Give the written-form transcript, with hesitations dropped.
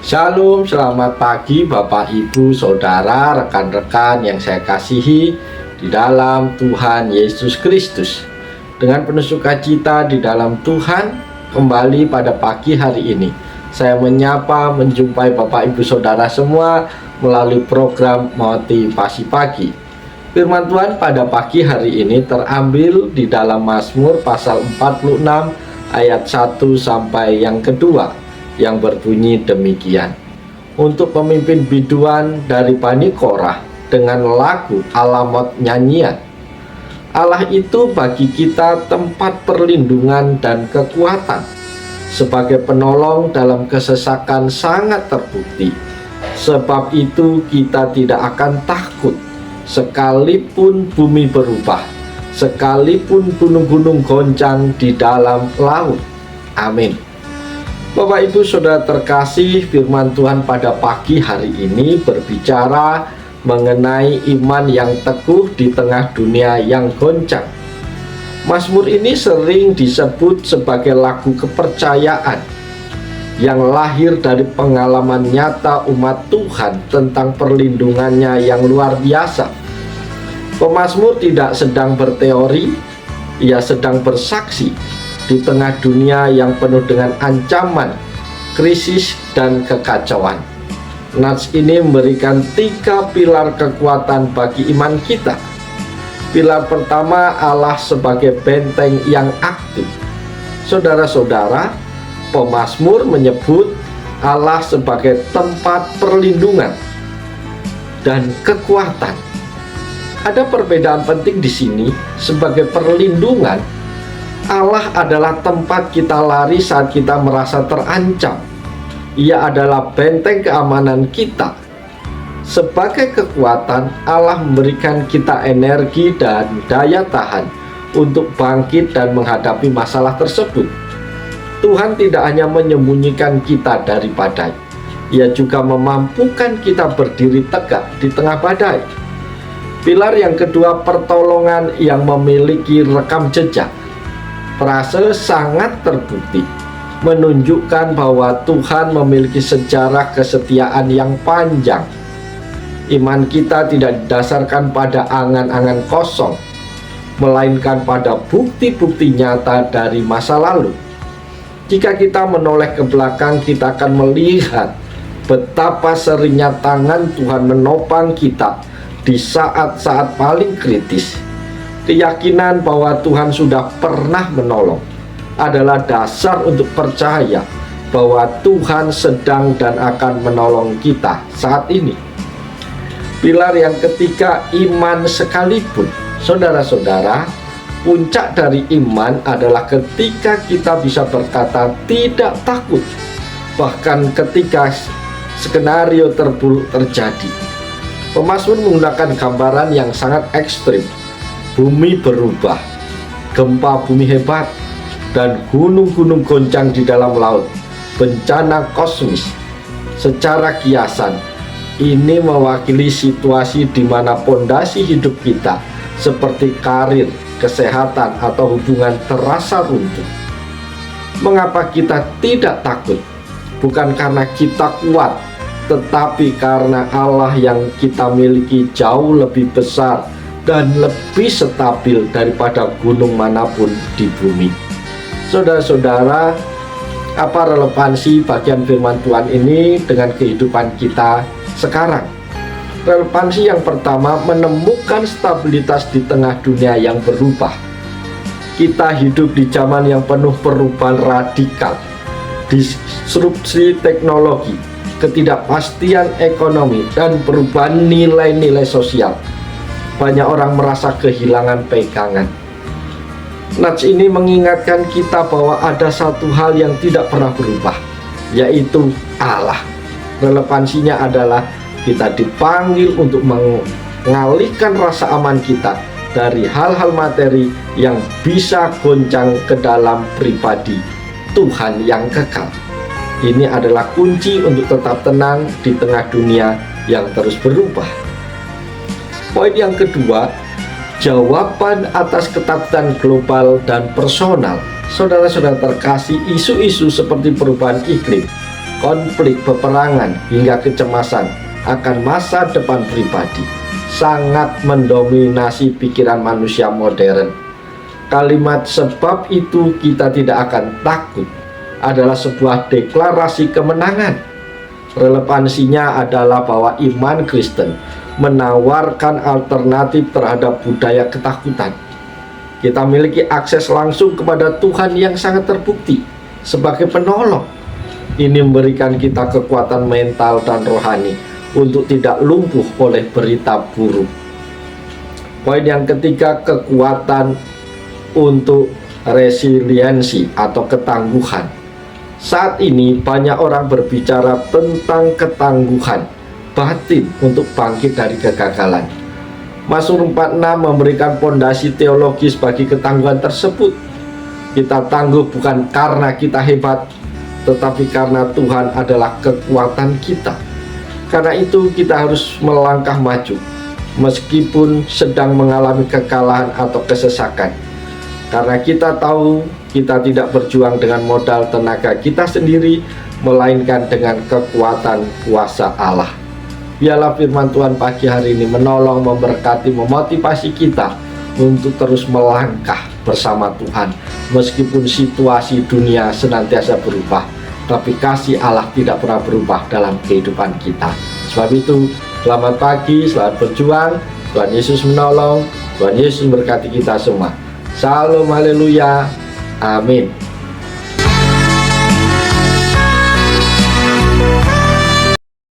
Shalom, selamat pagi Bapak, Ibu, Saudara, rekan-rekan yang saya kasihi di dalam Tuhan Yesus Kristus. Dengan penuh sukacita di dalam Tuhan, kembali pada pagi hari ini saya menyapa, menjumpai Bapak, Ibu, Saudara semua melalui program Motivasi Pagi. Firman Tuhan pada pagi hari ini terambil di dalam Mazmur pasal 46 ayat 1 sampai yang kedua, yang berbunyi demikian. Untuk pemimpin biduan dari Bani Korah dengan lagu alamat nyanyian. Allah itu bagi kita tempat perlindungan dan kekuatan. Sebagai penolong dalam kesesakan sangat terbukti. Sebab itu kita tidak akan takut, sekalipun bumi berubah, sekalipun gunung-gunung goncang di dalam laut. Amin. Bapak, Ibu, Saudara terkasih, firman Tuhan pada pagi hari ini berbicara mengenai iman yang teguh di tengah dunia yang goncang. Mazmur ini sering disebut sebagai lagu kepercayaan yang lahir dari pengalaman nyata umat Tuhan tentang perlindungannya yang luar biasa. Pemazmur tidak sedang berteori, ia sedang bersaksi di tengah dunia yang penuh dengan ancaman, krisis, dan kekacauan. Nats ini memberikan 3 pilar kekuatan bagi iman kita. Pilar pertama, Allah sebagai benteng yang aktif. Saudara-saudara, pemazmur menyebut Allah sebagai tempat perlindungan dan kekuatan. Ada perbedaan penting di sini. Sebagai perlindungan, Allah adalah tempat kita lari saat kita merasa terancam. Ia adalah benteng keamanan kita. Sebagai kekuatan, Allah memberikan kita energi dan daya tahan untuk bangkit dan menghadapi masalah tersebut. Tuhan tidak hanya menyembunyikan kita dari badai, Ia juga memampukan kita berdiri tegak di tengah badai. Pilar yang kedua, pertolongan yang memiliki rekam jejak. Frase sangat terbukti menunjukkan bahwa Tuhan memiliki sejarah kesetiaan yang panjang. Iman kita tidak didasarkan pada angan-angan kosong, melainkan pada bukti-bukti nyata dari masa lalu. Jika kita menoleh ke belakang, kita akan melihat betapa seringnya tangan Tuhan menopang kita di saat-saat paling kritis. Keyakinan bahwa Tuhan sudah pernah menolong adalah dasar untuk percaya bahwa Tuhan sedang dan akan menolong kita saat ini. Pilar yang ketiga, iman sekalipun. Saudara-saudara, puncak dari iman adalah ketika kita bisa berkata tidak takut, bahkan ketika skenario terburuk terjadi. Pemazmur menggunakan gambaran yang sangat ekstrim. Bumi berubah, gempa bumi hebat, dan gunung-gunung goncang di dalam laut, bencana kosmis. Secara kiasan, ini mewakili situasi di mana pondasi hidup kita seperti karir, kesehatan, atau hubungan terasa runtuh. Mengapa kita tidak takut? Bukan karena kita kuat, tetapi karena Allah yang kita miliki jauh lebih besar dan lebih stabil daripada gunung manapun di bumi. Saudara-saudara, apa relevansi bagian firman Tuhan ini dengan kehidupan kita sekarang? Relevansi yang pertama, menemukan stabilitas di tengah dunia yang berubah. Kita hidup di zaman yang penuh perubahan radikal, disrupsi teknologi, ketidakpastian ekonomi, dan perubahan nilai-nilai sosial. Banyak orang merasa kehilangan pegangan. Nats ini mengingatkan kita bahwa ada satu hal yang tidak pernah berubah, yaitu Allah. Relevansinya adalah kita dipanggil untuk mengalihkan rasa aman kita dari hal-hal materi yang bisa goncang ke dalam pribadi Tuhan yang kekal. Ini adalah kunci untuk tetap tenang di tengah dunia yang terus berubah. Poin yang kedua, jawaban atas ketakutan global dan personal. Saudara-saudara terkasih, isu-isu seperti perubahan iklim, konflik, peperangan, hingga kecemasan akan masa depan pribadi sangat mendominasi pikiran manusia modern. Kalimat "sebab itu kita tidak akan takut" adalah sebuah deklarasi kemenangan. Relevansinya adalah bahwa iman Kristen menawarkan alternatif terhadap budaya ketakutan. Kita memiliki akses langsung kepada Tuhan yang sangat terbukti sebagai penolong. Ini memberikan kita kekuatan mental dan rohani untuk tidak lumpuh oleh berita buruk. Poin yang ketiga, kekuatan untuk resiliensi atau ketangguhan. Saat ini banyak orang berbicara tentang ketangguhan batin untuk bangkit dari kegagalan. Mazmur 46 memberikan fondasi teologis bagi ketangguhan tersebut. Kita tangguh bukan karena kita hebat, tetapi karena Tuhan adalah kekuatan kita. Karena itu kita harus melangkah maju meskipun sedang mengalami kekalahan atau kesesakan. Karena kita tahu kita tidak berjuang dengan modal tenaga kita sendiri, melainkan dengan kekuatan kuasa Allah. Biarlah firman Tuhan pagi hari ini menolong, memberkati, memotivasi kita untuk terus melangkah bersama Tuhan. Meskipun situasi dunia senantiasa berubah, tapi kasih Allah tidak pernah berubah dalam kehidupan kita. Sebab itu, selamat pagi, selamat berjuang. Tuhan Yesus menolong, Tuhan Yesus memberkati kita semua. Shalom, haleluya, amin.